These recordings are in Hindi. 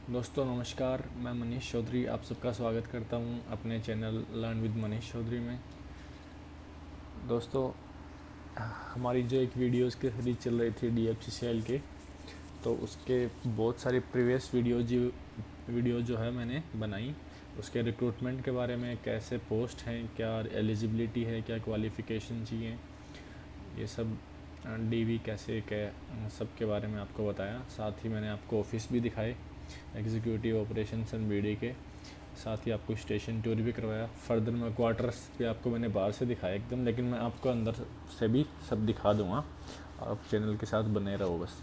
दोस्तों नमस्कार, मैं मनीष चौधरी आप सबका स्वागत करता हूं अपने channel learn with Manish Chaudhary में। दोस्तों, हमारी जो एक वीडियोस की सीरीज चल रही थी DFCCL के, तो उसके बहुत सारे प्रीवियस वीडियो जो है मैंने बनाई। उसके रिक्रूटमेंट के बारे में, कैसे पोस्ट हैं, क्या एलिजिबिलिटी है, क्या क्वालिफ़िकेशन चाहिए, ये सब DV कैसे क्या सब के बारे में आपको बताया। साथ ही मैंने आपको ऑफिस भी दिखाए, एग्जीक्यूटिव ऑपरेशंस एंड BD के। साथ ही आपको स्टेशन टूर भी करवाया। फर्दर में क्वार्टर्स भी आपको मैंने बाहर से दिखाया एकदम, लेकिन मैं आपको अंदर से भी सब दिखा दूँगा। आप चैनल के साथ बने रहो बस,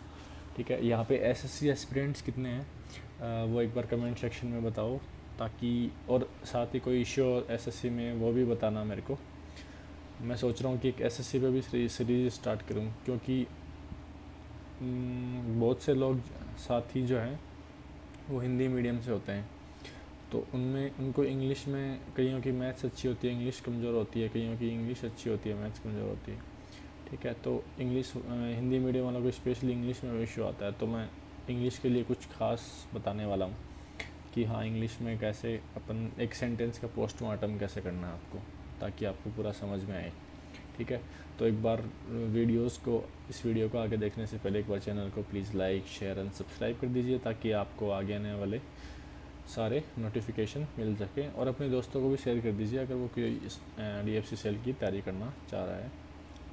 ठीक है। यहाँ पे SSC एस्पिरेंट्स कितने हैं वो एक बार कमेंट सेक्शन में बताओ, ताकि और साथ ही कोई इश्यू SSC में वो भी बताना मेरे को। मैं सोच रहा हूँ कि एक SSC पे भी सीरीज स्टार्ट करूँ, क्योंकि बहुत से लोग साथी जो हैं वो हिंदी मीडियम से होते हैं, तो उनमें उनको इंग्लिश में, कईयों की मैथ्स अच्छी होती है, इंग्लिश कमज़ोर होती है, कईयों की इंग्लिश अच्छी होती है, मैथ्स कमज़ोर होती है, ठीक है। तो इंग्लिश हिंदी मीडियम वालों को स्पेशली इंग्लिश में इशू आता है, तो मैं इंग्लिश के लिए कुछ खास बताने वाला हूँ कि हाँ, इंग्लिश में कैसे अपन एक सेंटेंस का पोस्टमार्टम कैसे करना है आपको, ताकि आपको पूरा समझ में आए, ठीक है। तो एक बार इस वीडियो को आगे देखने से पहले एक बार चैनल को please like, share and subscribe कर दीजिए, ताकि आपको आगे आने वाले सारे नोटिफिकेशन मिल सके। और अपने दोस्तों को भी शेयर कर दीजिए अगर वो कोई इस DFCCL की तैयारी करना चाह रहा है,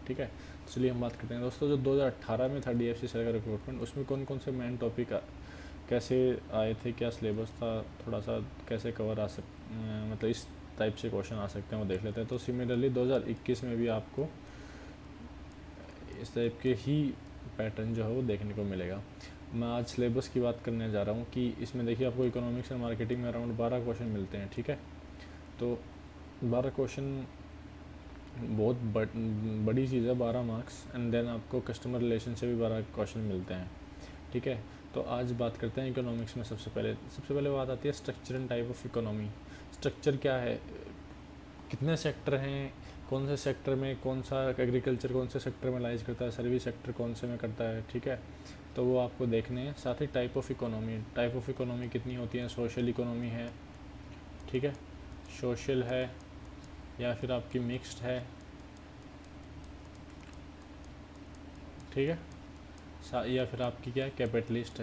ठीक है। तो चलिए हम बात करते हैं दोस्तों, जो 2018 में था DFCCL का रिक्रूटमेंट, उसमें कौन कौन से मेन टॉपिक कैसे आए थे, क्या सिलेबस था, थोड़ा सा कैसे कवर मतलब इस टाइप से क्वेश्चन आ सकते हैं वो देख लेते हैं। तो सिमिलरली 2021 में भी आपको इस टाइप के ही पैटर्न जो है वो देखने को मिलेगा। मैं आज सिलेबस की बात करने जा रहा हूँ कि इसमें देखिए आपको इकोनॉमिक्स एंड मार्केटिंग में अराउंड 12 क्वेश्चन मिलते हैं, ठीक है। तो 12 क्वेश्चन बहुत बड़ी चीज़ है, 12 मार्क्स। एंड देन आपको कस्टमर रिलेशन से भी 12 क्वेश्चन मिलते हैं, ठीक है। तो आज बात करते हैं इकोनॉमिक्स में। सबसे पहले बात आती है structure and type of economy. Structure क्या है, कितने सेक्टर हैं, कौन से सेक्टर में कौन सा, एग्रीकल्चर कौन से सेक्टर में लाइज करता है, सर्विस सेक्टर कौन से में करता है, ठीक है। तो वो आपको देखने हैं। साथ ही टाइप ऑफ इकोनॉमी कितनी होती है, सोशल इकोनॉमी है, ठीक है, सोशल है, या फिर आपकी मिक्स्ड है, ठीक है, या फिर आपकी क्या है, कैपिटलिस्ट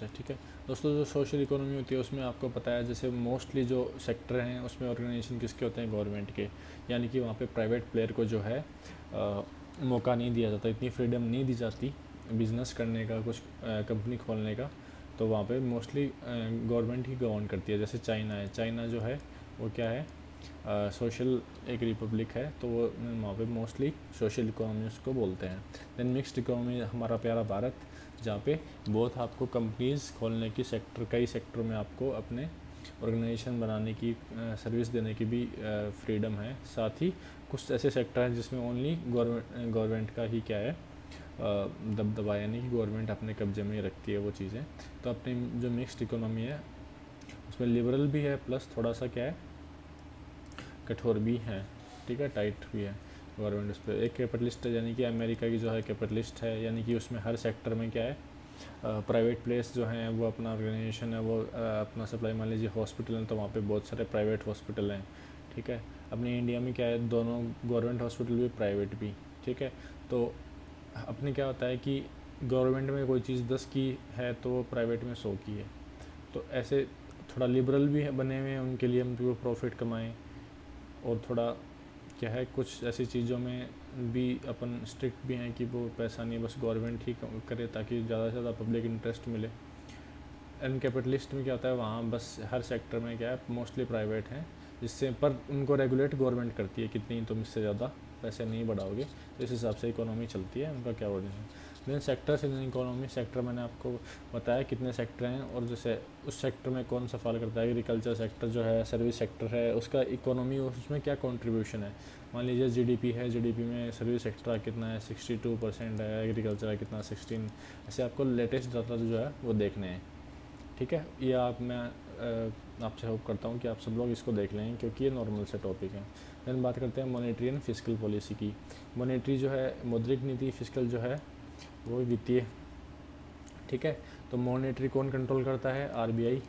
है, ठीक है। दोस्तों, जो सोशल इकोनॉमी होती है उसमें आपको पता है, जैसे मोस्टली जो सेक्टर हैं उसमें ऑर्गेनाइजेशन किसके होते हैं, गवर्नमेंट के। यानी कि वहाँ पे प्राइवेट प्लेयर को जो है मौका नहीं दिया जाता, इतनी फ्रीडम नहीं दी जाती बिज़नेस करने का, कुछ कंपनी खोलने का। तो वहाँ पे मोस्टली गवर्नमेंट ही गवर्न करती है। जैसे चाइना है, चाइना जो है वो क्या है, सोशल एक रिपब्लिक है, तो वो वहाँ पे मोस्टली सोशल इकोनॉमी उसको बोलते हैं। देन मिक्स्ड इकोनॉमी हमारा प्यारा भारत, जहाँ पे बहुत आपको कंपनीज़ खोलने की कई सेक्टरों में आपको अपने ऑर्गेनाइजेशन बनाने की, सर्विस देने की भी फ्रीडम है। साथ ही कुछ ऐसे सेक्टर हैं जिसमें ओनली गवर्नमेंट का ही क्या है, दबदबा, यानी कि गवर्नमेंट अपने कब्जे में ही रखती है वो चीज़ें। तो अपनी जो मिक्स्ड इकोनॉमी है उसमें लिबरल भी है, प्लस थोड़ा सा क्या है, कठोर भी है, ठीक है, टाइट भी है गवर्नमेंट उस पर। एक कैपिटलिस्ट है, यानी कि अमेरिका की जो है कैपिटलिस्ट है, यानी कि उसमें हर सेक्टर में क्या है, प्राइवेट प्लेस जो हैं वो अपना ऑर्गेनाइजेशन है, वो अपना सप्लाई, मान लीजिए हॉस्पिटल है तो वहाँ पे बहुत सारे प्राइवेट हॉस्पिटल हैं, ठीक है। अपने इंडिया में क्या है, दोनों गवर्नमेंट हॉस्पिटल भी, प्राइवेट भी, ठीक है। तो अपने क्या होता है कि गवर्नमेंट में कोई चीज़ 10 की है तो प्राइवेट में 100 की है। तो ऐसे थोड़ा लिबरल भी बने हुए हैं उनके लिए, हम जो प्रॉफिट कमाएँ। और थोड़ा क्या है, कुछ ऐसी चीज़ों में भी अपन स्ट्रिक्ट भी हैं कि वो पैसा नहीं, बस गवर्नमेंट ही करे ताकि ज़्यादा से ज़्यादा पब्लिक इंटरेस्ट मिले। एंड कैपिटलिस्ट में क्या होता है, वहाँ बस हर सेक्टर में क्या है, मोस्टली प्राइवेट हैं, जिससे पर उनको रेगुलेट गवर्नमेंट करती है, कितनी तुम इससे ज़्यादा पैसे नहीं बढ़ाओगे, तो इस हिसाब से इकोनॉमी चलती है, उनका क्या वर्जन है। Then sectors in economy, sector मैंने आपको बताया कितने सेक्टर हैं, और जैसे उस सेक्टर में कौन सा फॉल करता है। एग्रीकल्चर सेक्टर जो है, सर्विस सेक्टर है, उसका इकोनॉमी, उसमें क्या कंट्रीब्यूशन है। मान लीजिए जीडीपी है, जीडीपी में सर्विस सेक्टर का कितना है, 62% है, एग्रीकल्चर का कितना, 16। ऐसे आपको लेटेस्ट डाटा जो है वो देखने हैं, ठीक है। ये मैं आपसे होप करता हूँ कि आप सब लोग इसको देख लें, क्योंकि ये नॉर्मल से टॉपिक है। देन बात करते हैं मॉनेटरी एंड फिस्कल पॉलिसी की। मॉनेटरी जो है मौद्रिक नीति, फिस्कल जो है वो वित्तीय, ठीक है। तो मॉनेटरी कौन कंट्रोल करता है? आरबीआई।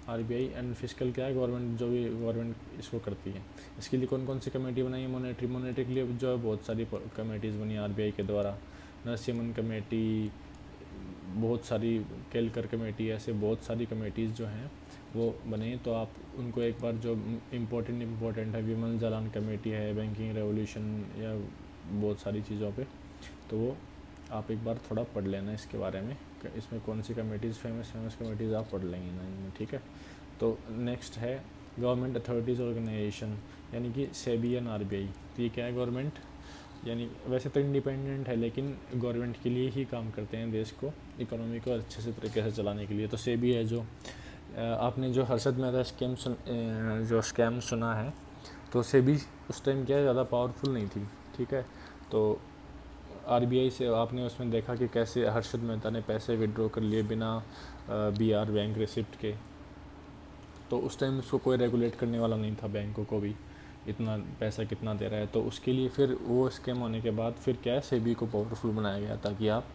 आरबीआई एंड फिजिकल क्या है? गवर्नमेंट, जो भी गवर्नमेंट इसको करती है। इसके लिए कौन कौन सी कमेटी बनाई है? मॉनेटरी के लिए जो है बहुत सारी कमेटीज़ बनी है आरबीआई के द्वारा। नरसिम्हन कमेटी, बहुत सारी केलकर कमेटी, ऐसे बहुत सारी कमेटीज़ जो हैं वो बने। तो आप उनको एक बार, जो इम्पोर्टेंट है, विमल जालान कमेटी है, बैंकिंग रेवोल्यूशन या बहुत सारी चीज़ों पे, तो वो आप एक बार थोड़ा पढ़ लेना इसके बारे में, इसमें कौन सी कमेटीज़ फेमस कमेटीज़ आप पढ़ लेंगे ना इनमें, ठीक है। तो नेक्स्ट है गवर्नमेंट अथॉरिटीज़ ऑर्गेनाइजेशन, यानी कि सेबी एंड आरबीआई। तो ये क्या है? गवर्नमेंट, यानी वैसे तो इंडिपेंडेंट है लेकिन गवर्नमेंट के लिए ही काम करते हैं, देश को, इकोनॉमी को अच्छे से तरीके से चलाने के लिए। तो सेबी है, जो आपने जो हर्षद मेहता स्कैम सुना है, तो सेबी उस टाइम क्या है, ज़्यादा पावरफुल नहीं थी, ठीक है। तो आरबीआई से आपने उसमें देखा कि कैसे हर्षद मेहता ने पैसे विड्रॉ कर लिए बिना बीआर बैंक रिसिप्ट के। तो उस टाइम उसको कोई रेगुलेट करने वाला नहीं था, बैंकों को भी, इतना पैसा कितना दे रहा है। तो उसके लिए फिर वो स्कैम होने के बाद फिर क्या है, सेबी को पावरफुल बनाया गया ताकि आप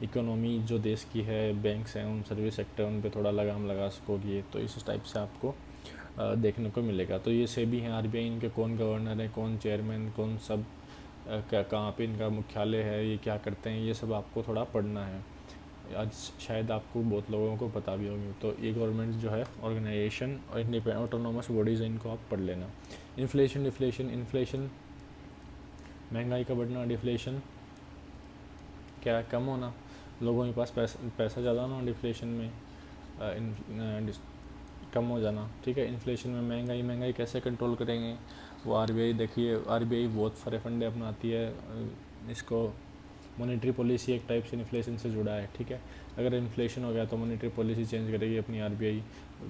इकोनॉमी जो देश की है, बैंक्स हैं, उन सर्विस सेक्टर, उन पे थोड़ा लगाम लगा सकोगे। तो इस टाइप से आपको देखने को मिलेगा। तो ये सेबी हैं, आरबीआई, इनके कौन गवर्नर है, कौन चेयरमैन, कौन सब क्या, कहाँ पे इनका मुख्यालय है, ये क्या करते हैं, ये सब आपको थोड़ा पढ़ना है। आज शायद आपको बहुत लोगों को पता भी होगी। तो ये गवर्नमेंट जो है ऑर्गेनाइजेशन और इंडिपेंडेंट ऑटोनोमस बॉडीज़ हैं, इनको आप पढ़ लेना। इन्फ्लेशन महंगाई का बढ़ना, डिफ्लेशन क्या, कम होना, लोगों के पास पैसा ज़्यादा होना, डिफ्लेशन में कम हो जाना, ठीक है। इन्फ्लेशन में महंगाई कैसे कंट्रोल करेंगे? वो आरबीआई, देखिए आरबीआई बहुत सारे फंडे अपनाती है, इसको मॉनेटरी पॉलिसी एक टाइप से इन्फ्लेशन से जुड़ा है, ठीक है। अगर इन्फ्लेशन हो गया तो मॉनेटरी पॉलिसी चेंज करेगी अपनी आरबीआई,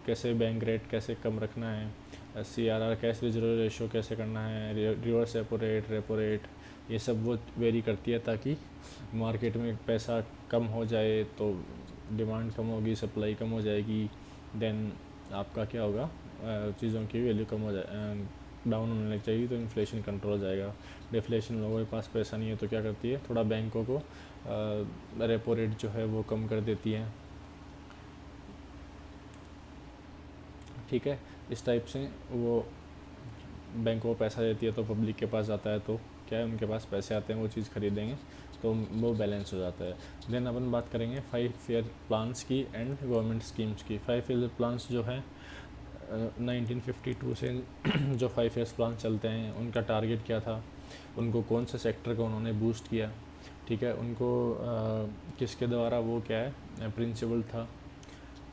कैसे बैंक रेट कैसे कम रखना है, सीआरआर कैश रिजर्व रेशो कैसे करना है, रिवर्स रेपो रेट, ये सब वो वेरी करती है ताकि मार्केट में पैसा कम हो जाए तो डिमांड कम होगी, सप्लाई कम हो जाएगी, देन आपका क्या होगा, चीज़ों की वैल्यू कम हो जाए, डाउन होने लग जाएगी, तो इन्फ्लेशन कंट्रोल हो जाएगा। डिफ्लेशन, लोगों के पास पैसा नहीं है तो क्या करती है, थोड़ा बैंकों को रेपो रेट जो है वो कम कर देती है, ठीक है। इस टाइप से वो बैंकों को पैसा देती है तो पब्लिक के पास जाता है, तो क्या है, उनके पास पैसे आते हैं, वो चीज़ खरीदेंगे तो वो बैलेंस हो जाता है। देन अपन बात करेंगे 5 ईयर प्लान्स की एंड गवर्नमेंट स्कीम्स की। 5 ईयर प्लान्स जो है 1952 से जो 5 ईयर्स प्लान चलते हैं, उनका टारगेट क्या था, उनको कौन से सेक्टर को उन्होंने बूस्ट किया, ठीक है, उनको किसके द्वारा वो क्या है प्रिंसिपल था,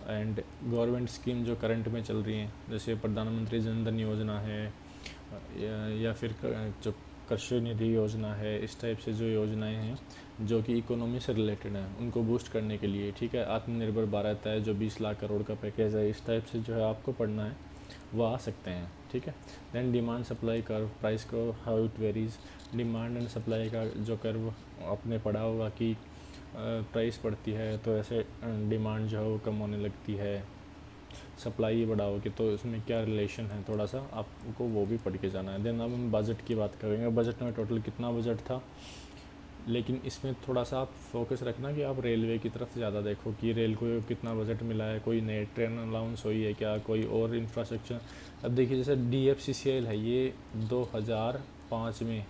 एंड गवर्नमेंट स्कीम जो करंट में चल रही हैं, जैसे प्रधानमंत्री जन धन योजना है, या फिर जो कृषि निधि योजना है, इस टाइप से जो योजनाएं हैं जो कि इकोनॉमी से रिलेटेड हैं, उनको बूस्ट करने के लिए, ठीक है। आत्मनिर्भर भारत है जो 20 लाख करोड़ का पैकेज है, इस टाइप से जो है आपको पढ़ना है, वो आ सकते हैं, ठीक है। Then demand supply curve, price को how it varies, demand and supply का जो कर्व आपने पढ़ा होगा कि प्राइस बढ़ती है तो ऐसे डिमांड जो है वो कम होने लगती है, सप्लाई बढ़ाओगे तो इसमें क्या रिलेशन है, थोड़ा सा आपको वो भी पढ़ के जाना है। देन अब हम बजट की बात करेंगे। बजट में टोटल कितना बजट था, लेकिन इसमें थोड़ा सा आप फोकस रखना कि आप रेलवे की तरफ ज़्यादा देखो कि रेल को कितना बजट मिला है, कोई नई ट्रेन अलाउंस हुई है क्या, कोई और इंफ्रास्ट्रक्चर। अब देखिए जैसे DFCCL है, ये 2005 में,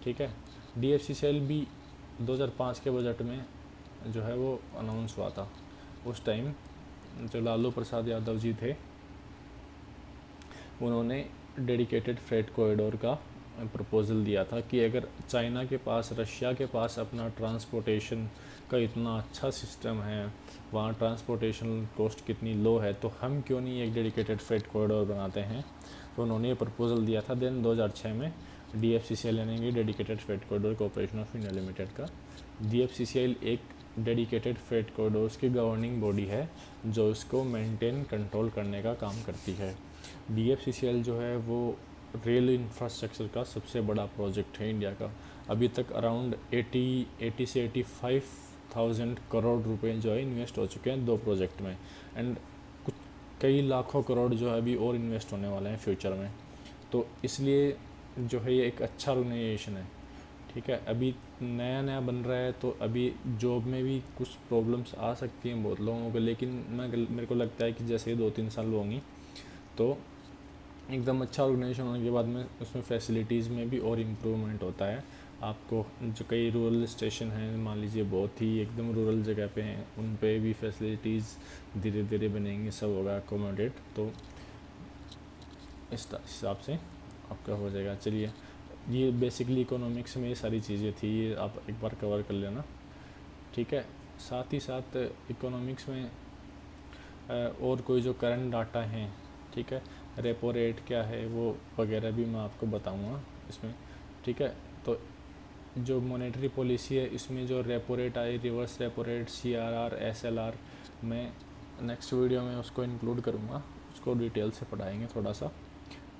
ठीक है, DFCCL भी 2005 के बजट में जो है वो अनाउंस हुआ था। उस टाइम जो लालू प्रसाद यादव जी थे, उन्होंने डेडिकेटेड फ्रेट कॉरिडोर का प्रपोज़ल दिया था कि अगर चाइना के पास, रशिया के पास अपना ट्रांसपोर्टेशन का इतना अच्छा सिस्टम है, वहाँ ट्रांसपोर्टेशन कॉस्ट कितनी लो है, तो हम क्यों नहीं एक डेडिकेटेड फ्रेट कॉरिडोर बनाते हैं। तो उन्होंने ये प्रपोज़ल दिया था। देन 2006 में DFCCL यानी dedicated freight corridor corporation of India limited का, DFCCL एक डेडिकेटेड फ्रेट कॉरिडोर्स की गवर्निंग बॉडी है जो इसको मेंटेन कंट्रोल करने का काम करती है। DFCCL जो है वो रेल इंफ्रास्ट्रक्चर का सबसे बड़ा प्रोजेक्ट है इंडिया का। अभी तक अराउंड 80 से 85,000 करोड़ रुपए जो है इन्वेस्ट हो चुके हैं 2 प्रोजेक्ट में, एंड कुछ कई लाखों करोड़ जो है अभी और इन्वेस्ट होने वाले हैं फ्यूचर में। तो इसलिए जो है ये एक अच्छा ऑर्गेनाइजेशन है, ठीक है। अभी नया नया बन रहा है तो अभी जॉब में भी कुछ प्रॉब्लम्स आ सकती हैं बहुत लोगों को, लेकिन मेरे को लगता है कि जैसे 2-3 साल होंगी तो एकदम अच्छा ऑर्गेनाइजेशन होने के बाद में उसमें फैसिलिटीज़ में भी और इम्प्रूवमेंट होता है। आपको जो कई रूरल स्टेशन हैं, मान लीजिए बहुत ही एकदम रूरल जगह पे हैं, उन पे भी फैसिलिटीज़ धीरे धीरे बनेंगी, सब होगा अकोमोडेट, तो इस हिसाब से आपका हो जाएगा। चलिए, ये बेसिकली इकोनॉमिक्स में ये सारी चीज़ें थी, ये आप एक बार कवर कर लेना, ठीक है। साथ ही साथ इकोनॉमिक्स में और कोई जो करंट डाटा हैं, ठीक है, रेपो रेट क्या है वो वगैरह भी मैं आपको बताऊंगा इसमें, ठीक है। तो जो मॉनेटरी पॉलिसी है इसमें जो repo rate I, reverse repo rate, CRR, SLR, मैं नेक्स्ट वीडियो में उसको इंक्लूड करूँगा, उसको डिटेल से पढ़ाएंगे थोड़ा सा,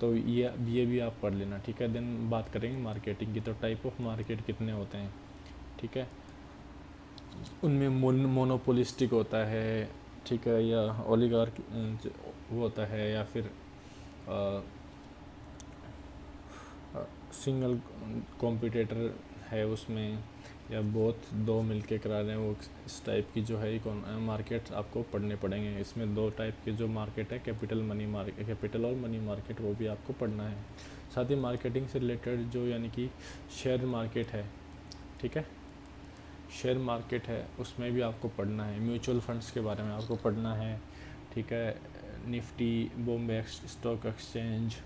तो ये भी आप पढ़ लेना, ठीक है। देन बात करेंगे मार्केटिंग की, तो टाइप ऑफ मार्केट कितने होते हैं, ठीक है। उनमें मोनोपोलिस्टिक होता है, ठीक है, या ओलिगार्क वो होता है, या फिर सिंगल कॉम्पिटिटर है उसमें, या बहुत दो मिलके करा रहे हैं वो, इस टाइप की जो है मार्केट आपको पढ़ने पड़ेंगे। इसमें 2 टाइप के जो मार्केट है, कैपिटल और मनी मार्केट, वो भी आपको पढ़ना है। साथ ही मार्केटिंग से रिलेटेड जो यानी कि शेयर मार्केट है, ठीक है, शेयर मार्केट है उसमें भी आपको पढ़ना है। म्यूचुअल फंड्स के बारे में आपको पढ़ना है, ठीक है। निफ्टी, बॉम्बे स्टॉक एक्सचेंज,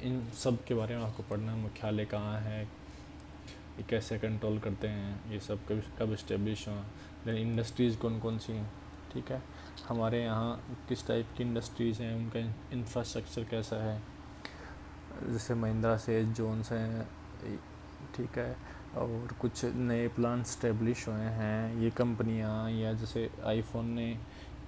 इन सब के बारे में आपको पढ़ना है। मुख्यालय कहाँ है, ये कैसे कंट्रोल करते हैं, ये सब कब इस्टेब्लिश हुआ, देन इंडस्ट्रीज़ कौन कौन सी हैं, ठीक है, हमारे यहाँ किस टाइप की इंडस्ट्रीज़ हैं, उनका इंफ्रास्ट्रक्चर कैसा है, जैसे महिंद्रा से जोन्स हैं, ठीक है, और कुछ नए प्लांट स्टेब्लिश हुए हैं ये कंपनियां, या जैसे आईफोन ने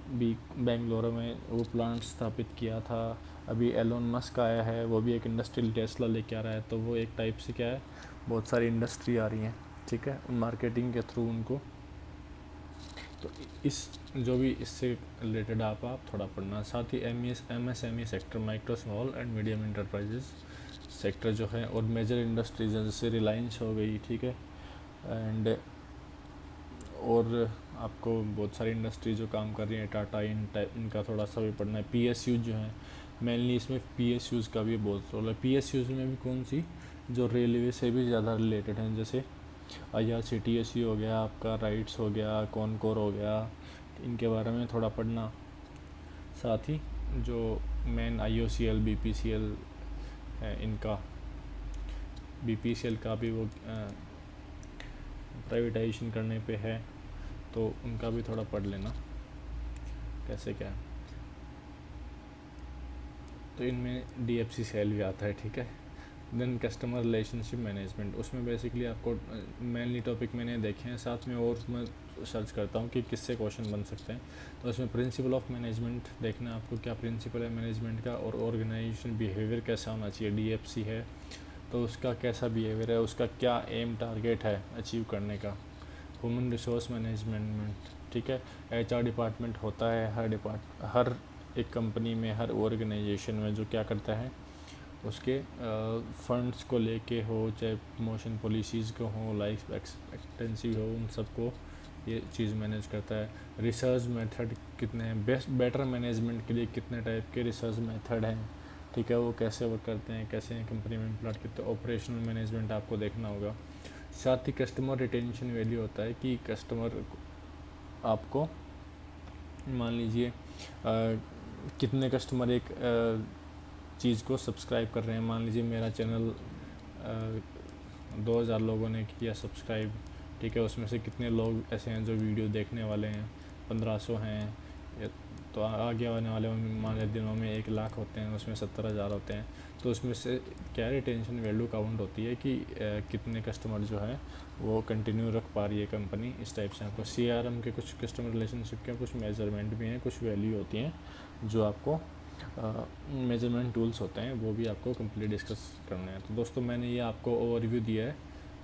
भी बेंगलुरु में वो प्लांट स्थापित किया था। अभी एलोन मस्क आया है, वो भी एक इंडस्ट्रियल टेस्ला लेके आ रहा है, तो वो एक टाइप से क्या है, बहुत सारी इंडस्ट्री आ रही हैं, ठीक है, मार्केटिंग के थ्रू उनको। तो इस जो भी इससे रिलेटेड आप थोड़ा पढ़ना। साथ ही MSME sector, micro small and medium enterprises sector जो है, और मेजर इंडस्ट्रीज हैं जैसे रिलायंस हो गई, ठीक है, एंड और आपको बहुत सारी इंडस्ट्री जो काम कर रही हैं, टाटा, इनका थोड़ा सा भी पढ़ना है। PSU जो है मेनली, इसमें PSUs का भी बहुत रोल है। PSUs में भी कौन सी, जो रेलवे से भी ज़्यादा रिलेटेड हैं, जैसे IRCTC हो गया आपका, राइट्स हो गया, कॉनकोर हो गया, इनके बारे में थोड़ा पढ़ना। साथ ही जो मेन IOCL, BPCL है, इनका BPCL का भी वो प्राइवेटाइजेशन करने पे है, तो उनका भी थोड़ा पढ़ लेना कैसे क्या है। तो इनमें DFC सेल भी आता है, ठीक है। देन कस्टमर रिलेशनशिप मैनेजमेंट, उसमें बेसिकली आपको मेनली टॉपिक मैंने देखे हैं, साथ में और मैं सर्च करता हूँ कि किससे क्वेश्चन बन सकते हैं। तो इसमें प्रिंसिपल ऑफ मैनेजमेंट देखना है आपको, क्या प्रिंसिपल है मैनेजमेंट का, और ऑर्गेनाइजेशन बिहेवियर कैसा होना चाहिए। DFC है तो उसका कैसा बिहेवियर है, उसका क्या एम टारगेट है अचीव करने का। ह्यूमन रिसोर्स मैनेजमेंट, ठीक है, HR डिपार्टमेंट होता है हर एक कंपनी में, हर ऑर्गेनाइजेशन में, जो क्या करता है उसके फंड्स को लेके हो, चाहे प्रमोशन पॉलिसीज़ को हो, लाइफ एक्सपेक्टेंसी हो, उन सबको ये चीज़ मैनेज करता है। रिसर्च मेथड कितने हैं, बेटर मैनेजमेंट के लिए कितने टाइप के रिसर्च मेथड हैं, ठीक है, वो कैसे वर्क करते हैं, कैसे कंपनी में इम्प्लांट करते हैं। ऑपरेशनल मैनेजमेंट आपको देखना होगा। साथ ही कस्टमर रिटेंशन वैल्यू होता है कि कस्टमर आपको, मान लीजिए कितने कस्टमर एक चीज़ को सब्सक्राइब कर रहे हैं। मान लीजिए मेरा चैनल 2000 लोगों ने किया सब्सक्राइब, ठीक है, उसमें से कितने लोग ऐसे हैं जो वीडियो देखने वाले हैं, 1500 हैं, तो आगे आने वाले मान लीजिए दिनों में 1 लाख होते हैं, उसमें 70,000 होते हैं। तो उसमें से क्या रिटेंशन वैल्यू काउंट होती है कि कितने कस्टमर जो है वो कंटिन्यू रख पा रही है कंपनी। इस टाइप से आपको CRM के कुछ कस्टमर रिलेशनशिप के कुछ मेजरमेंट भी हैं, कुछ वैल्यू होती हैं जो आपको मेजरमेंट टूल्स होते हैं, वो भी आपको कंप्लीट डिस्कस करना है। तो दोस्तों मैंने ये आपको ओवरव्यू दिया है,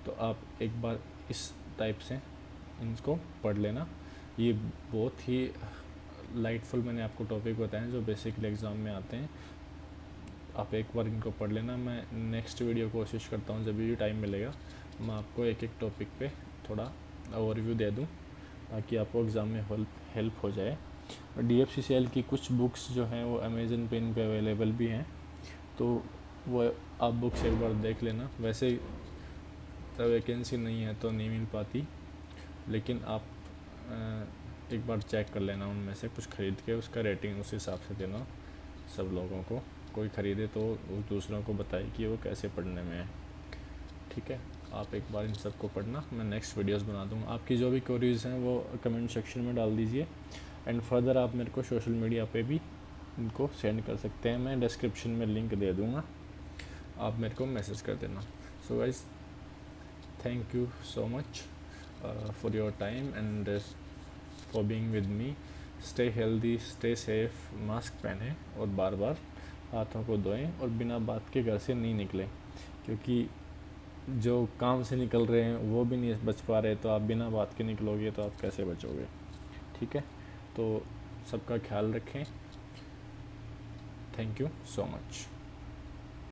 तो आप एक बार इस टाइप से इनको पढ़ लेना। ये बहुत ही लाइटफुल मैंने आपको टॉपिक बताए हैं जो बेसिकली एग्ज़ाम में आते हैं। आप एक बार इनको पढ़ लेना। मैं नेक्स्ट वीडियो कोशिश करता हूँ जब भी टाइम मिलेगा मैं आपको एक एक टॉपिक पे थोड़ा ओवरव्यू दे दूँ, ताकि आपको एग्ज़ाम में हेल्प हो जाए। और DFCCL की कुछ बुक्स जो हैं वो अमेज़न पे इन पे अवेलेबल भी हैं, तो वो आप बुक्स एक बार देख लेना। वैसे वैकेंसी नहीं है तो नहीं मिल पाती, लेकिन आप एक बार चेक कर लेना, उनमें से कुछ ख़रीद के उसका रेटिंग उस हिसाब से देना सब लोगों को। कोई ख़रीदे तो वो दूसरों को बताए कि वो कैसे पढ़ने में है। ठीक है, आप एक बार इन सब को पढ़ना, मैं नेक्स्ट वीडियोस बना दूँगा। आपकी जो भी क्वेरीज़ हैं वो कमेंट सेक्शन में डाल दीजिए, एंड फर्दर आप मेरे को सोशल मीडिया पे भी इनको सेंड कर सकते हैं। मैं डिस्क्रिप्शन में लिंक दे दूँगा, आप मेरे को मैसेज कर देना। So guys, thank you so much for your time and for being with me. Stay healthy, stay safe, mask पहने और बार बार हाथों को धोएं और बिना बात के घर से नहीं निकलें, क्योंकि जो काम से निकल रहे हैं वो भी नहीं बच पा रहे, तो आप बिना बात के निकलोगे तो आप कैसे बचोगे। ठीक है, तो सबका ख्याल रखें। Thank you so much.